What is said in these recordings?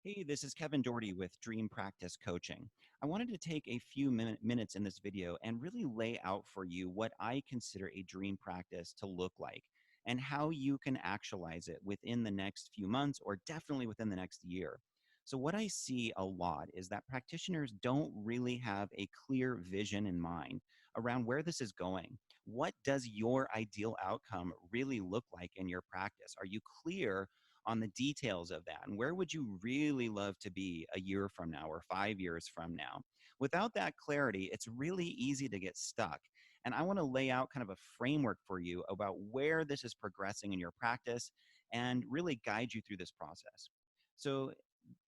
Hey, this is Kevin Doherty with Dream Practice Coaching. I wanted to take a few minutes in this video and really lay out for you what I consider a dream practice to look like and how you can actualize it within the next few months or definitely within the next year. So, what I see a lot is that practitioners don't really have a clear vision in mind around where this is going. What does your ideal outcome really look like in your practice? Are you clear on the details of that? And where would you really love to be a year from now or 5 years from now? Without that clarity, it's really easy to get stuck. And I want to lay out kind of a framework for you about where this is progressing in your practice and really guide you through this process. So,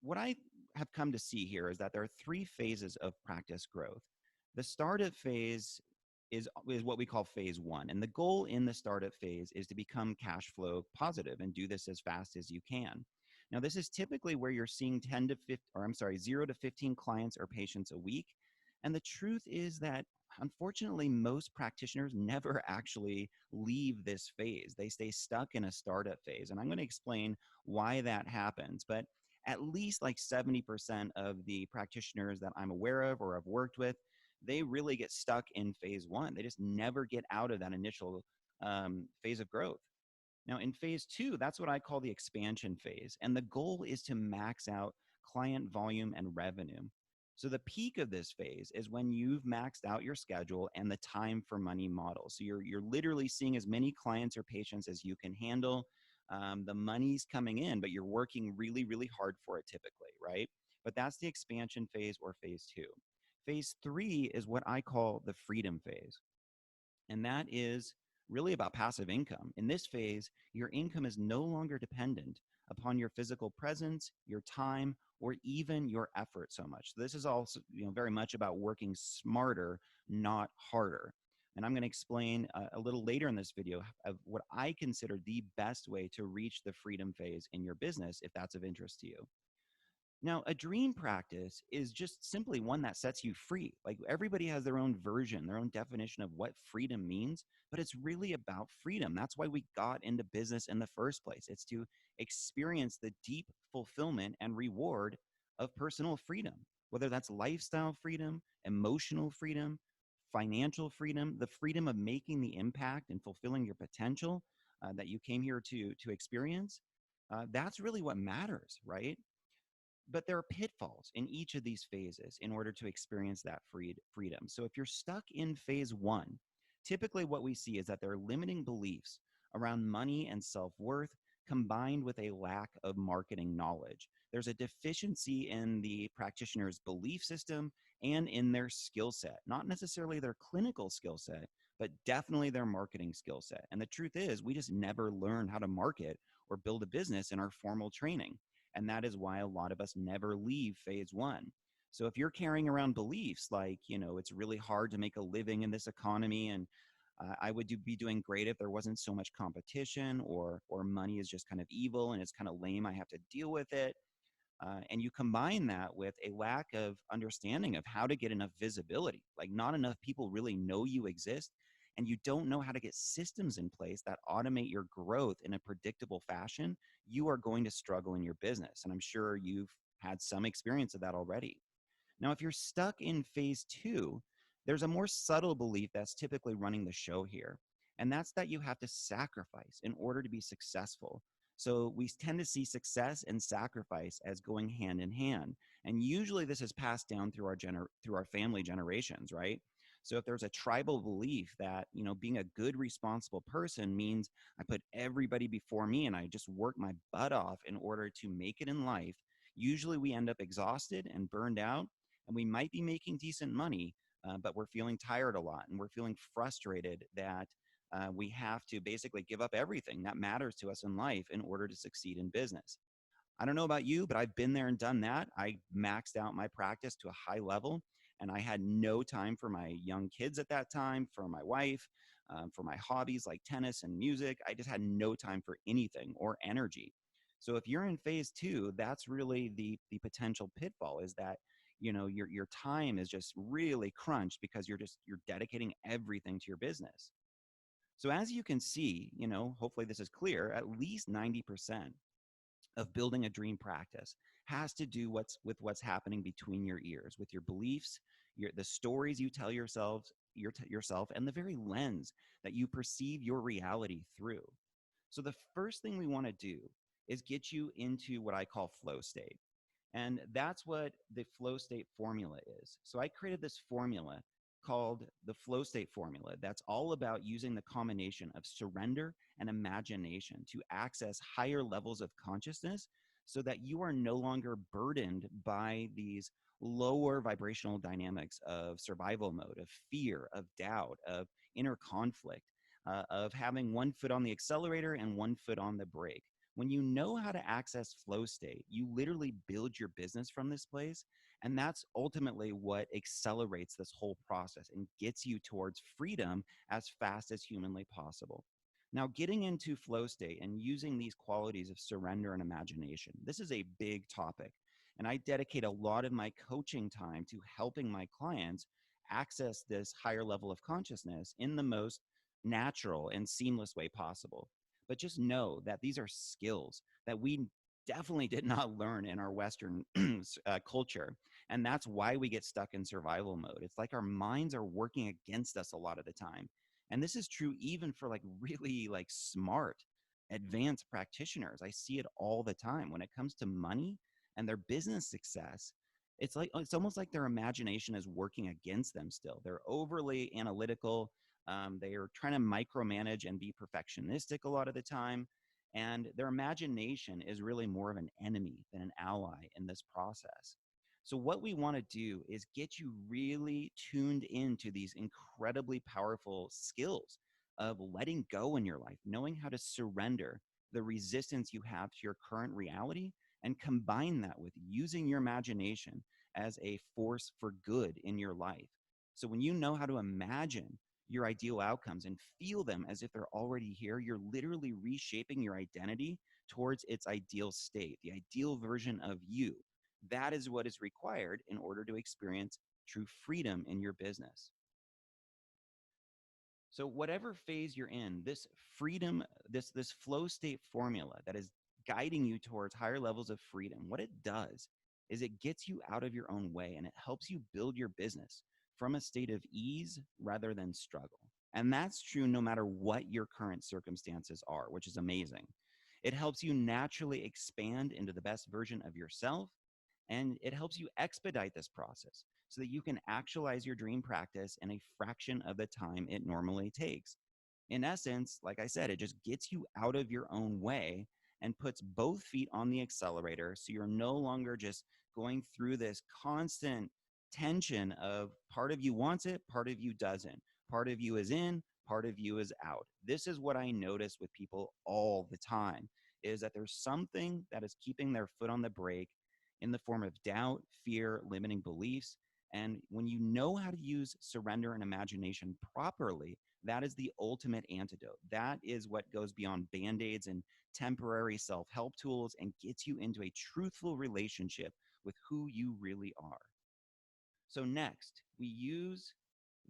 what I have come to see here is that there are three phases of practice growth. The startup phase is what we call phase one. And the goal in the startup phase is to become cash flow positive and do this as fast as you can. Now, this is typically where you're seeing 10 to 50, or I'm sorry, 0 to 15 clients or patients a week. And the truth is that unfortunately, most practitioners never actually leave this phase. They stay stuck in a startup phase. And I'm going to explain why that happens. But at least like 70% of the practitioners that I'm aware of or have worked with, they really get stuck in phase one. They just never get out of that initial phase of growth. Now, in phase two, that's what I call the expansion phase. And the goal is to max out client volume and revenue. So the peak of this phase is when you've maxed out your schedule and the time for money model. So you're literally seeing as many clients or patients as you can handle. The money's coming in, but you're working really, really hard for it typically, right? But that's the expansion phase or phase two. Phase three is what I call the freedom phase. And that is really about passive income. In this phase, your income is no longer dependent upon your physical presence, your time, or even your effort so much. So this is also, very much about working smarter, not harder. And I'm going to explain a little later in this video of what I consider the best way to reach the freedom phase in your business if that's of interest to you. Now, a dream practice is just simply one that sets you free. Like everybody has their own version, their own definition of what freedom means, but it's really about freedom. That's why we got into business in the first place. It's to experience the deep fulfillment and reward of personal freedom, whether that's lifestyle freedom, emotional freedom, financial freedom, the freedom of making the impact and fulfilling your potential that you came here to experience. That's really what matters, right? But there are pitfalls in each of these phases in order to experience that freedom. So if you're stuck in phase one, typically what we see is that there are limiting beliefs around money and self-worth combined with a lack of marketing knowledge. There's a deficiency in the practitioner's belief system and in their skill set, not necessarily their clinical skill set, but definitely their marketing skill set. And the truth is, we just never learn how to market or build a business in our formal training. And that is why a lot of us never leave phase one. So if you're carrying around beliefs like, it's really hard to make a living in this economy and I would be doing great if there wasn't so much competition, or money is just kind of evil and it's kind of lame, I have to deal with it. And you combine that with a lack of understanding of how to get enough visibility, like not enough people really know you exist, and you don't know how to get systems in place that automate your growth in a predictable fashion, you are going to struggle in your business. And I'm sure you've had some experience of that already. Now, if you're stuck in phase two, there's a more subtle belief that's typically running the show here. And that's that you have to sacrifice in order to be successful. So we tend to see success and sacrifice as going hand in hand. And usually this is passed down through our family generations, right? So if there's a tribal belief that, being a good, responsible person means I put everybody before me and I just work my butt off in order to make it in life, usually we end up exhausted and burned out, and we might be making decent money, but we're feeling tired a lot and we're feeling frustrated that we have to basically give up everything that matters to us in life in order to succeed in business. I don't know about you, but I've been there and done that. I maxed out my practice to a high level, and I had no time for my young kids at that time, for my wife, for my hobbies like tennis and music. I just had no time for anything or energy. So if you're in phase two, that's really the potential pitfall, is that your time is just really crunched because you're dedicating everything to your business. So as you can see, hopefully this is clear, at least 90% of building a dream practice has to do with what's happening between your ears, with your beliefs, the stories you tell yourself, and the very lens that you perceive your reality through. So the first thing we want to do is get you into what I call flow state. And that's what the flow state formula is. So I created this formula called the flow state formula that's all about using the combination of surrender and imagination to access higher levels of consciousness so that you are no longer burdened by these lower vibrational dynamics of survival mode, of fear, of doubt, of inner conflict, of having one foot on the accelerator and one foot on the brake. When you know how to access flow state, you literally build your business from this place. And that's ultimately what accelerates this whole process and gets you towards freedom as fast as humanly possible. Now, getting into flow state and using these qualities of surrender and imagination, this is a big topic. And I dedicate a lot of my coaching time to helping my clients access this higher level of consciousness in the most natural and seamless way possible. But just know that these are skills that we definitely did not learn in our Western culture. And that's why we get stuck in survival mode. It's like our minds are working against us a lot of the time. And this is true even for like really like smart, advanced practitioners. I see it all the time when it comes to money and their business success. It's almost like their imagination is working against them still. They're overly analytical. They are trying to micromanage and be perfectionistic a lot of the time. And their imagination is really more of an enemy than an ally in this process. So, what we want to do is get you really tuned into these incredibly powerful skills of letting go in your life, knowing how to surrender the resistance you have to your current reality, and combine that with using your imagination as a force for good in your life. So, when you know how to imagine your ideal outcomes and feel them as if they're already here, you're literally reshaping your identity towards its ideal state, the ideal version of you. That is what is required in order to experience true freedom in your business. So whatever phase you're in, this freedom, this flow state formula that is guiding you towards higher levels of freedom, what it does is it gets you out of your own way and it helps you build your business from a state of ease rather than struggle. And that's true no matter what your current circumstances are, which is amazing. It helps you naturally expand into the best version of yourself, and it helps you expedite this process so that you can actualize your dream practice in a fraction of the time it normally takes. In essence, like I said, it just gets you out of your own way and puts both feet on the accelerator. So you're no longer just going through this constant tension of part of you wants it, part of you doesn't. Part of you is in, part of you is out. This is what I notice with people all the time is that there's something that is keeping their foot on the brake in the form of doubt, fear, limiting beliefs. And when you know how to use surrender and imagination properly, that is the ultimate antidote. That is what goes beyond band-aids and temporary self-help tools and gets you into a truthful relationship with who you really are. So next, we use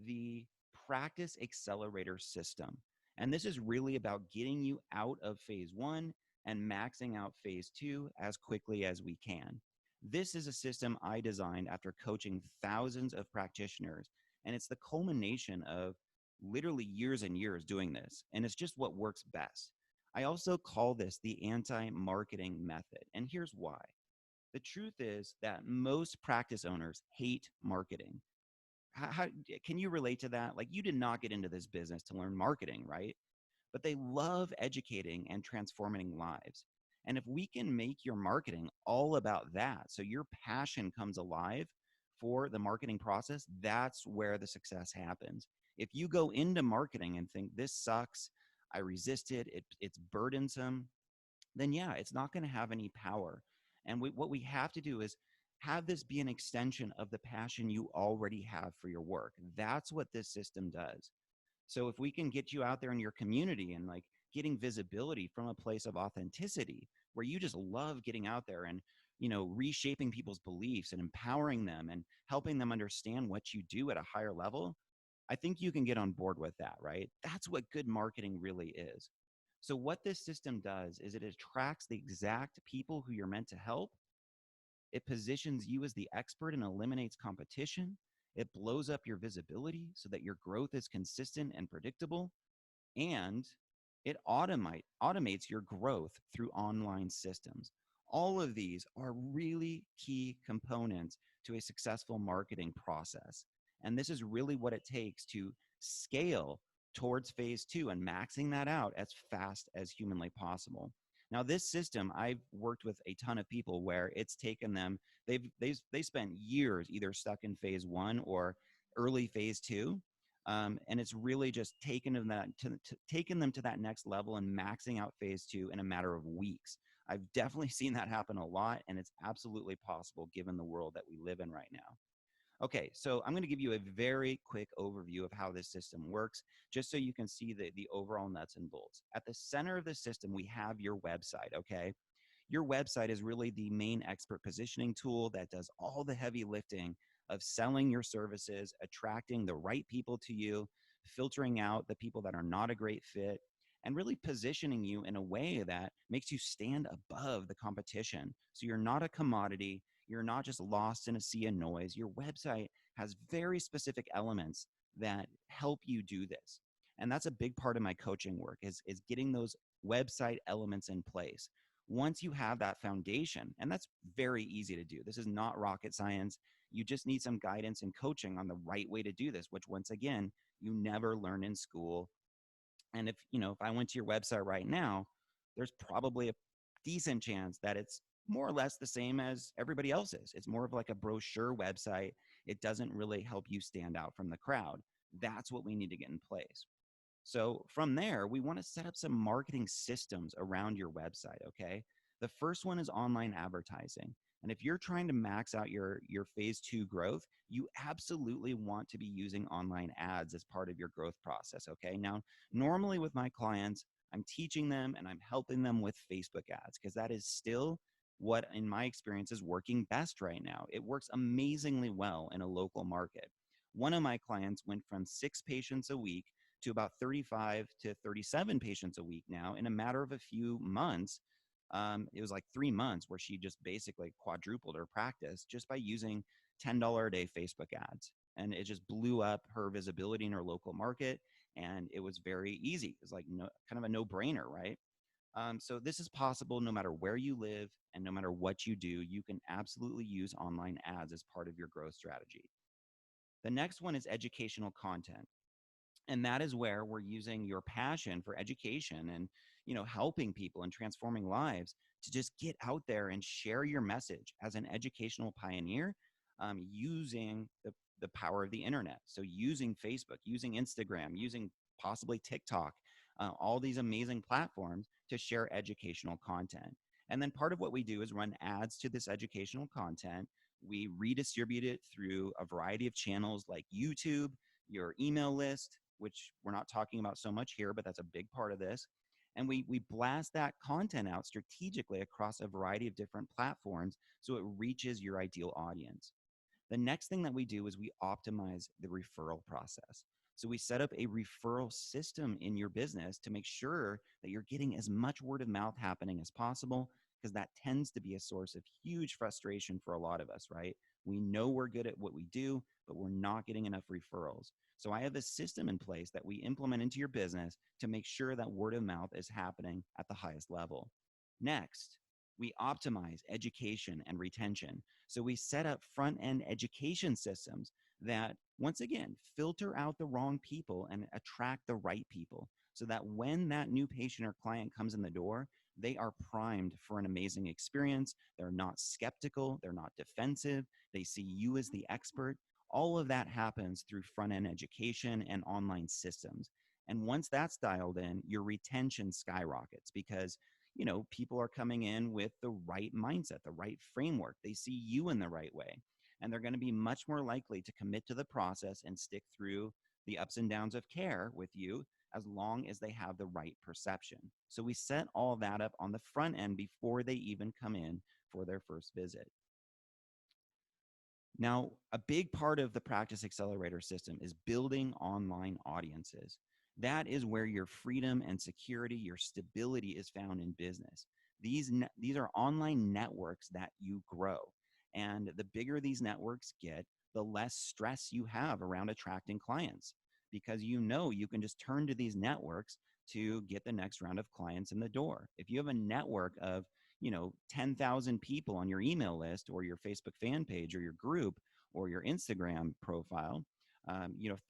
the practice accelerator system. And this is really about getting you out of phase one and maxing out phase two as quickly as we can. This is a system I designed after coaching thousands of practitioners, and it's the culmination of literally years and years doing this, and it's just what works best. I also call this the anti-marketing method, and here's why. The truth is that most practice owners hate marketing. How can you relate to that? Like, you did not get into this business to learn marketing, right? But they love educating and transforming lives. And if we can make your marketing all about that, so your passion comes alive for the marketing process, that's where the success happens. If you go into marketing and think this sucks, I resist it's burdensome, then yeah, it's not going to have any power. And what we have to do is have this be an extension of the passion you already have for your work. That's what this system does. So if we can get you out there in your community and like getting visibility from a place of authenticity where you just love getting out there and, reshaping people's beliefs and empowering them and helping them understand what you do at a higher level, I think you can get on board with that, right? That's what good marketing really is. So what this system does is it attracts the exact people who you're meant to help. It positions you as the expert and eliminates competition. It blows up your visibility so that your growth is consistent and predictable. And it automates your growth through online systems. All of these are really key components to a successful marketing process. And this is really what it takes to scale towards phase two and maxing that out as fast as humanly possible. Now, this system, I've worked with a ton of people where it's taken them, they spent years either stuck in phase one or early phase two, and it's really just taken them to that next level and maxing out phase two in a matter of weeks. I've definitely seen that happen a lot, and it's absolutely possible given the world that we live in right now. Okay, so I'm going to give you a very quick overview of how this system works, just so you can see the overall nuts and bolts. At the center of the system, we have your website, okay? Your website is really the main expert positioning tool that does all the heavy lifting of selling your services, attracting the right people to you, filtering out the people that are not a great fit, and really positioning you in a way that makes you stand above the competition. So you're not a commodity. You're not just lost in a sea of noise. Your website has very specific elements that help you do this. And that's a big part of my coaching work is getting those website elements in place. Once you have that foundation, and that's very easy to do. This is not rocket science. You just need some guidance and coaching on the right way to do this, which once again, you never learn in school. And if I went to your website right now, there's probably a decent chance that it's more or less the same as everybody else's. It's more of like a brochure website. It doesn't really help you stand out from the crowd. That's what we need to get in place. So from there, we want to set up some marketing systems around your website, okay? The first one is online advertising. And if you're trying to max out your phase two growth, you absolutely want to be using online ads as part of your growth process, okay? Now, normally with my clients, I'm teaching them and I'm helping them with Facebook ads because that is still what, in my experience, is working best right now. It works amazingly well in a local market. One of my clients went from 6 patients a week to about 35 to 37 patients a week now in a matter of a few months. It was like 3 months where she just basically quadrupled her practice just by using $10 a day Facebook ads. And it just blew up her visibility in her local market. And it was very easy. It's like kind of a no brainer, right? So this is possible no matter where you live and no matter what you do. You can absolutely use online ads as part of your growth strategy. The next one is educational content, and that is where we're using your passion for education and helping people and transforming lives to just get out there and share your message as an educational pioneer, using the power of the internet. So using Facebook, using Instagram, using possibly TikTok, all these amazing platforms to share educational content. And then part of what we do is run ads to this educational content. We redistribute it through a variety of channels like YouTube, your email list, which we're not talking about so much here, but that's a big part of this. And we blast that content out strategically across a variety of different platforms so it reaches your ideal audience. The next thing that we do is we optimize the referral process. So we set up a referral system in your business to make sure that you're getting as much word of mouth happening as possible, because that tends to be a source of huge frustration for a lot of us, right? We know we're good at what we do, but we're not getting enough referrals. So I have a system in place that we implement into your business to make sure that word of mouth is happening at the highest level. Next, we optimize education and retention. So we set up front end education systems that, once again, filter out the wrong people and attract the right people so that when that new patient or client comes in the door, they are primed for an amazing experience. They're not skeptical. They're not defensive. They see you as the expert. All of that happens through front end education and online systems. And once that's dialed in, your retention skyrockets because people are coming in with the right mindset, the right framework. They see you in the right way. And they're going to be much more likely to commit to the process and stick through the ups and downs of care with you as long as they have the right perception. So we set all that up on the front end before they even come in for their first visit. Now, a big part of the Practice Accelerator system is building online audiences. That is where your freedom and security, your stability is found in business. These are online networks that you grow. And the bigger these networks get, the less stress you have around attracting clients because you know you can just turn to these networks to get the next round of clients in the door. If you have a network of, 10,000 people on your email list or your Facebook fan page or your group or your Instagram profile,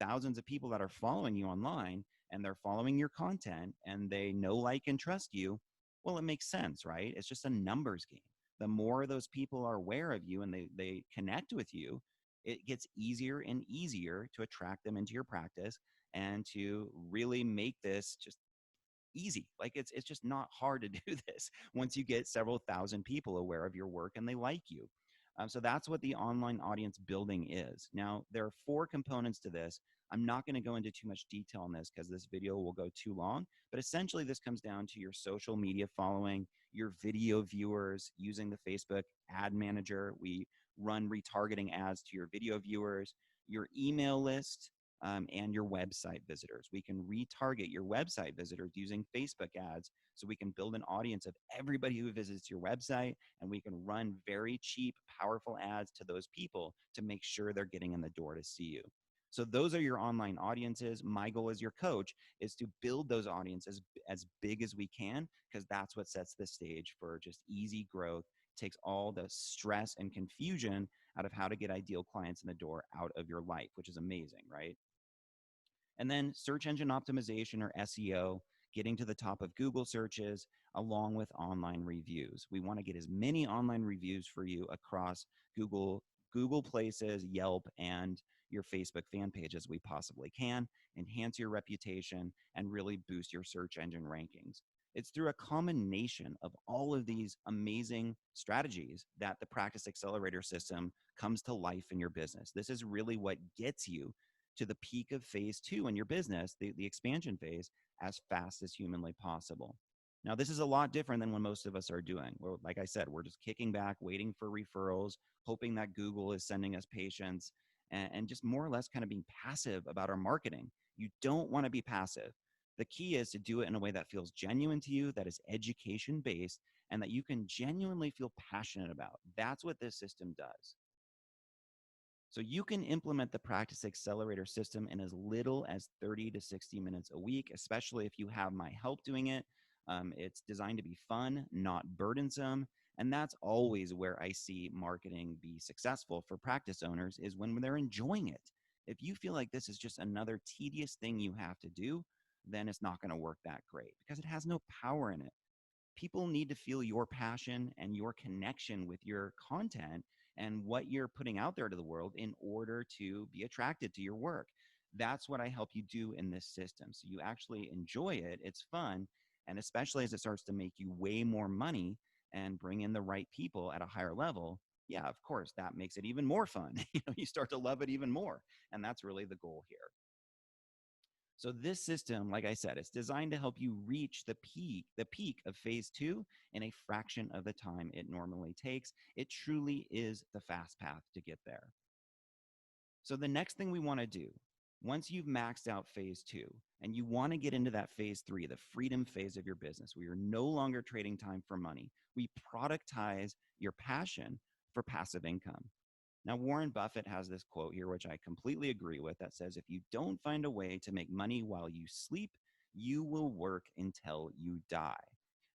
thousands of people that are following you online and they're following your content and they know, like, and trust you, well, it makes sense, right? It's just a numbers game. The more those people are aware of you and they connect with you, it gets easier and easier to attract them into your practice and to really make this just easy. Like it's just not hard to do this once you get several thousand people aware of your work and they like you. So that's what the online audience building is. Now, there are four components to this. I'm not going to go into too much detail on this because this video will go too long, but essentially this comes down to your social media following, your video viewers using the Facebook ad manager. We run retargeting ads to your video viewers, your email list, and your website visitors. We can retarget your website visitors using Facebook ads. So we can build an audience of everybody who visits your website, and we can run very cheap, powerful ads to those people to make sure they're getting in the door to see you. So those are your online audiences. My goal as your coach is to build those audiences as big as we can, because that's what sets the stage for just easy growth, takes all the stress and confusion out of how to get ideal clients in the door out of your life, which is amazing, right? And then search engine optimization, or SEO, getting to the top of Google searches along with online reviews. We want to get as many online reviews for you across Google Places, Yelp, and your Facebook fan page as we possibly can, enhance your reputation, and really boost your search engine rankings. It's through a combination of all of these amazing strategies that the Practice Accelerator system comes to life in your business. This is really what gets you to the peak of phase two in your business, the expansion phase, as fast as humanly possible. Now, this is a lot different than what most of us are doing. Well, like I said, we're just kicking back, waiting for referrals, hoping that Google is sending us patients, and just more or less kind of being passive about our marketing. You don't want to be passive. The key is to do it in a way that feels genuine to you, that is education based, and that you can genuinely feel passionate about. That's what this system does. So you can implement the Practice Accelerator system in as little as 30 to 60 minutes a week, especially if you have my help doing it. It's designed to be fun, not burdensome. And that's always where I see marketing be successful for practice owners, is when they're enjoying it. If you feel like this is just another tedious thing you have to do, then it's not going to work that great because it has no power in it. People need to feel your passion and your connection with your content and what you're putting out there to the world in order to be attracted to your work. That's what I help you do in this system. So you actually enjoy it, it's fun, and especially as it starts to make you way more money and bring in the right people at a higher level, yeah, of course, that makes it even more fun. You start to love it even more. And that's really the goal here. So this system, like I said, it's designed to help you reach the peak of phase two in a fraction of the time it normally takes. It truly is the fast path to get there. So the next thing we want to do, once you've maxed out phase two and you want to get into that phase three, the freedom phase of your business, where you're no longer trading time for money, we productize your passion for passive income. Now, Warren Buffett has this quote here, which I completely agree with, that says, if you don't find a way to make money while you sleep, you will work until you die.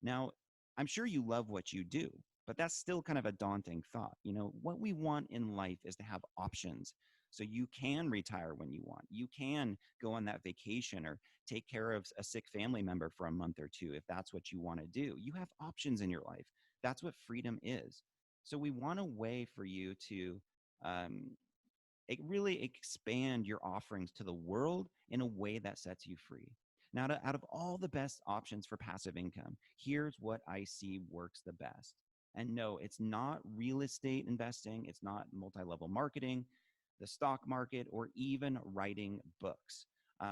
Now, I'm sure you love what you do, but that's still kind of a daunting thought. What we want in life is to have options. So you can retire when you want. You can go on that vacation or take care of a sick family member for a month or two if that's what you want to do. You have options in your life. That's what freedom is. So we want a way for you to um, really expand your offerings to the world in a way that sets you free. Now, out of all the best options for passive income, here's what I see works the best. And no, it's not real estate investing, it's not multi level marketing, the stock market, or even writing books.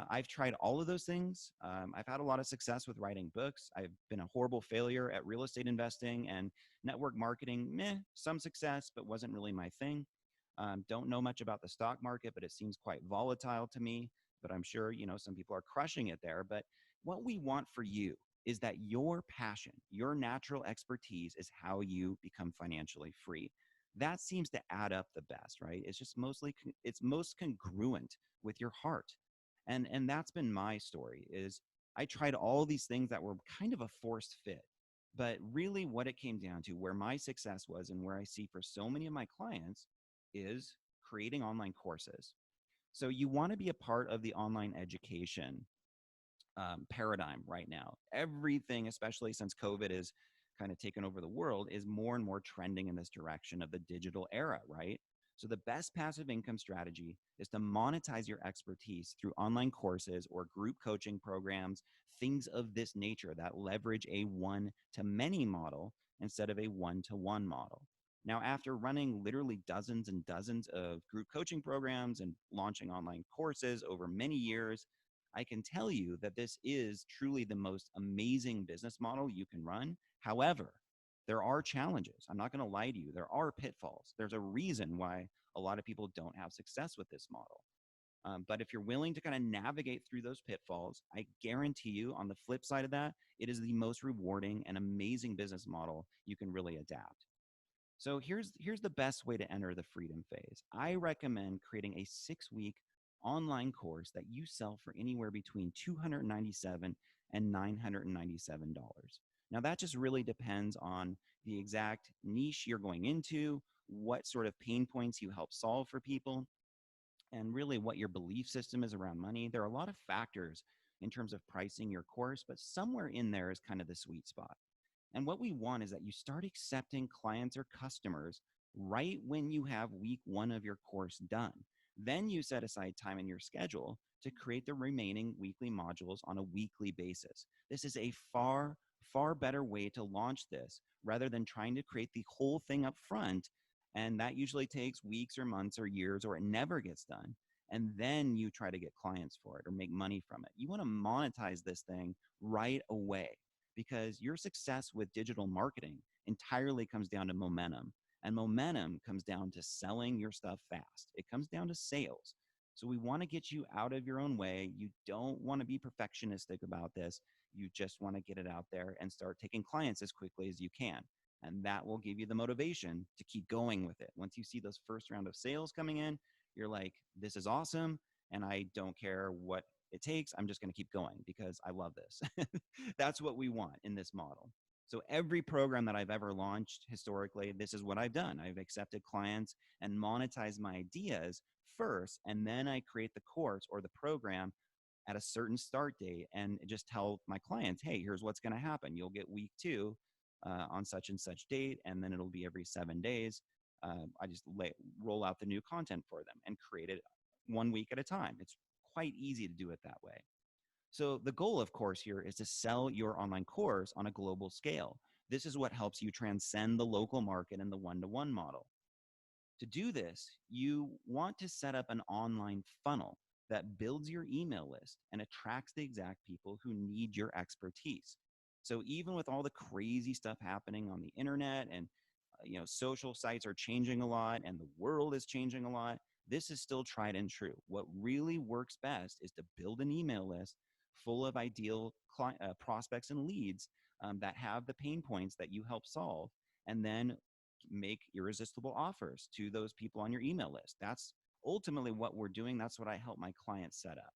I've tried all of those things. I've had a lot of success with writing books. I've been a horrible failure at real estate investing and network marketing. Some success, but wasn't really my thing. Don't know much about the stock market, but it seems quite volatile to me. but I'm sure, some people are crushing it there. But what we want for you is that your passion, your natural expertise is how you become financially free. That seems to add up the best, right? It's just it's most congruent with your heart. And that's been my story is I tried all these things that were kind of a forced fit. But really what it came down to, where my success was and where I see for so many of my clients, is creating online courses. So you want to be a part of the online education paradigm right now. Everything, especially since COVID is kind of taken over the world, is more and more trending in this direction of the digital era, right? So the best passive income strategy is to monetize your expertise through online courses or group coaching programs, things of this nature that leverage a one to many model instead of a one to one model. Now, after running literally dozens and dozens of group coaching programs and launching online courses over many years, I can tell you that this is truly the most amazing business model you can run. However, there are challenges. I'm not going to lie to you. There are pitfalls. There's a reason why a lot of people don't have success with this model. But if you're willing to kind of navigate through those pitfalls, I guarantee you on the flip side of that, it is the most rewarding and amazing business model you can really adapt. So here's the best way to enter the freedom phase. I recommend creating a 6-week online course that you sell for anywhere between $297 and $997. Now that just really depends on the exact niche you're going into, what sort of pain points you help solve for people, and really what your belief system is around money. There are a lot of factors in terms of pricing your course, but somewhere in there is kind of the sweet spot. And what we want is that you start accepting clients or customers right when you have week one of your course done. Then you set aside time in your schedule to create the remaining weekly modules on a weekly basis. This is a far, far better way to launch this rather than trying to create the whole thing up front. And that usually takes weeks or months or years, or it never gets done. And then you try to get clients for it or make money from it. You want to monetize this thing right away, because your success with digital marketing entirely comes down to momentum. And momentum comes down to selling your stuff fast. It comes down to sales. So we want to get you out of your own way. You don't want to be perfectionistic about this. You just want to get it out there and start taking clients as quickly as you can. And that will give you the motivation to keep going with it. Once you see those first round of sales coming in, you're like, this is awesome. And I don't care what it takes. I'm just going to keep going because I love this. That's what we want in this model. So every program that I've ever launched historically, this is what I've done. I've accepted clients and monetized my ideas first, and then I create the course or the program at a certain start date and just tell my clients, hey, here's what's going to happen. You'll get week two on such and such date, and then it'll be every 7 days. I just roll out the new content for them and create it 1 week at a time. It's quite easy to do it that way. So the goal, of course, here is to sell your online course on a global scale. This is what helps you transcend the local market and the one-to-one model. To do this, you want to set up an online funnel that builds your email list and attracts the exact people who need your expertise. So even with all the crazy stuff happening on the internet and social sites are changing a lot and the world is changing a lot, this is still tried and true. What really works best is to build an email list full of ideal prospects and leads that have the pain points that you help solve, and then make irresistible offers to those people on your email list. That's ultimately what we're doing. That's what I help my clients set up.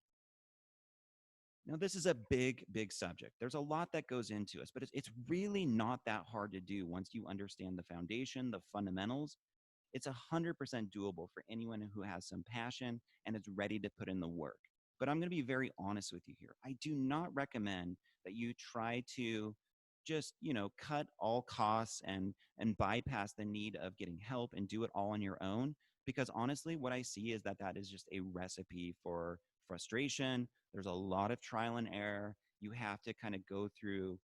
Now, this is a big, big subject. There's a lot that goes into it, but it's really not that hard to do once you understand the foundation, the fundamentals. It's 100% doable for anyone who has some passion and is ready to put in the work. But I'm going to be very honest with you here. I do not recommend that you try to just, cut all costs and bypass the need of getting help and do it all on your own, because honestly, what I see is that is just a recipe for frustration. There's a lot of trial and error. You have to kind of go through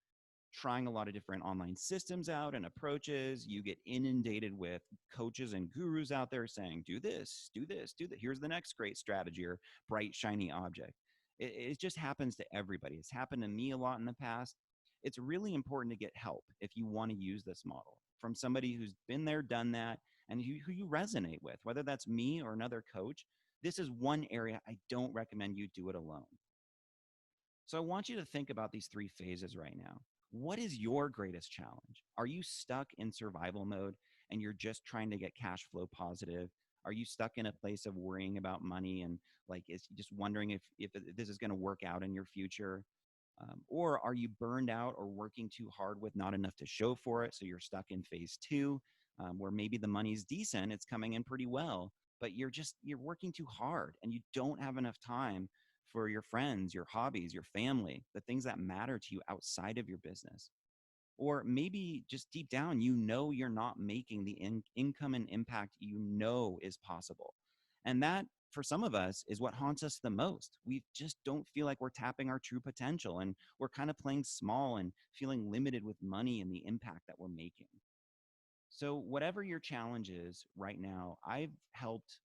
trying a lot of different online systems out and approaches. You get inundated with coaches and gurus out there saying, do this, do this, do that. Here's the next great strategy or bright, shiny object. It just happens to everybody. It's happened to me a lot in the past. It's really important to get help if you want to use this model from somebody who's been there, done that, and who you resonate with, whether that's me or another coach. This is one area I don't recommend you do it alone. So I want you to think about these three phases right now. What is your greatest challenge? Are you stuck in survival mode and you're just trying to get cash flow positive? Are you stuck in a place of worrying about money and like is just wondering if this is going to work out in your future? Or are you burned out or working too hard with not enough to show for it? So you're stuck in phase two, where maybe the money's decent, it's coming in pretty well, but you're working too hard and you don't have enough time for your friends, your hobbies, your family, the things that matter to you outside of your business. Or maybe just deep down, you're not making the income and impact is possible. And that, for some of us, is what haunts us the most. We just don't feel like we're tapping our true potential and we're kind of playing small and feeling limited with money and the impact that we're making. So, whatever your challenge is right now, I've helped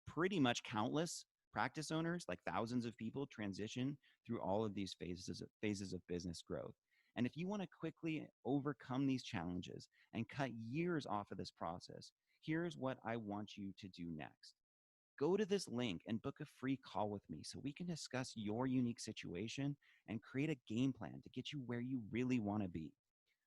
pretty much countless practice owners, like thousands of people, transition through all of these phases of business growth. And if you want to quickly overcome these challenges and cut years off of this process, here's what I want you to do next. Go to this link and book a free call with me so we can discuss your unique situation and create a game plan to get you where you really want to be.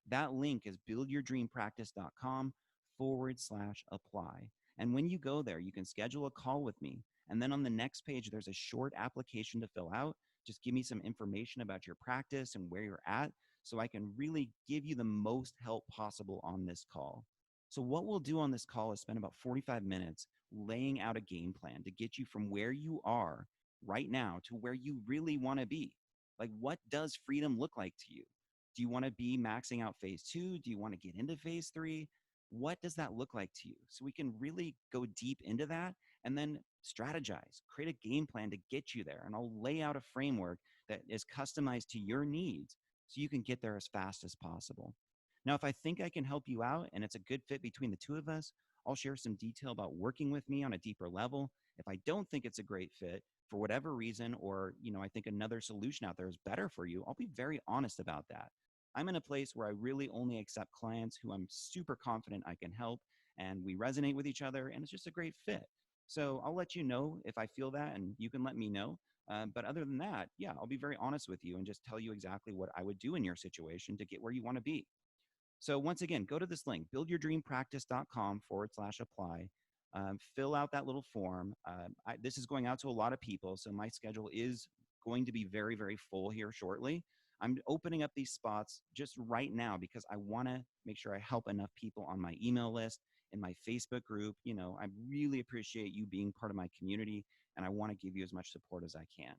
That link is buildyourdreampractice.com/apply. And when you go there, you can schedule a call with me. And then on the next page, there's a short application to fill out. Just give me some information about your practice and where you're at so I can really give you the most help possible on this call. So, what we'll do on this call is spend about 45 minutes laying out a game plan to get you from where you are right now to where you really want to be. Like, what does freedom look like to you? Do you want to be maxing out phase two? Do you want to get into phase three? What does that look like to you? So we can really go deep into that and then strategize, create a game plan to get you there. And I'll lay out a framework that is customized to your needs so you can get there as fast as possible. Now, if I think I can help you out and it's a good fit between the two of us, I'll share some detail about working with me on a deeper level. If I don't think it's a great fit for whatever reason, or I think another solution out there is better for you, I'll be very honest about that. I'm in a place where I really only accept clients who I'm super confident I can help and we resonate with each other and it's just a great fit. So I'll let you know if I feel that and you can let me know. But other than that, yeah, I'll be very honest with you and just tell you exactly what I would do in your situation to get where you want to be. So once again, go to this link, buildyourdreampractice.com/apply. Fill out that little form. This is going out to a lot of people, so my schedule is going to be very, very full here shortly. I'm opening up these spots just right now because I want to make sure I help enough people on my email list, in my Facebook group. I really appreciate you being part of my community, and I want to give you as much support as I can.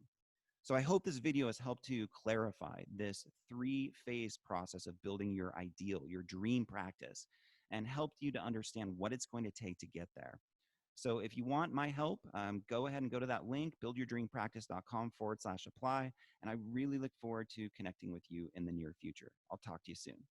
So I hope this video has helped to clarify this three-phase process of building your ideal, your dream practice, and helped you to understand what it's going to take to get there. So if you want my help, go ahead and go to that link, buildyourdreampractice.com/apply. And I really look forward to connecting with you in the near future. I'll talk to you soon.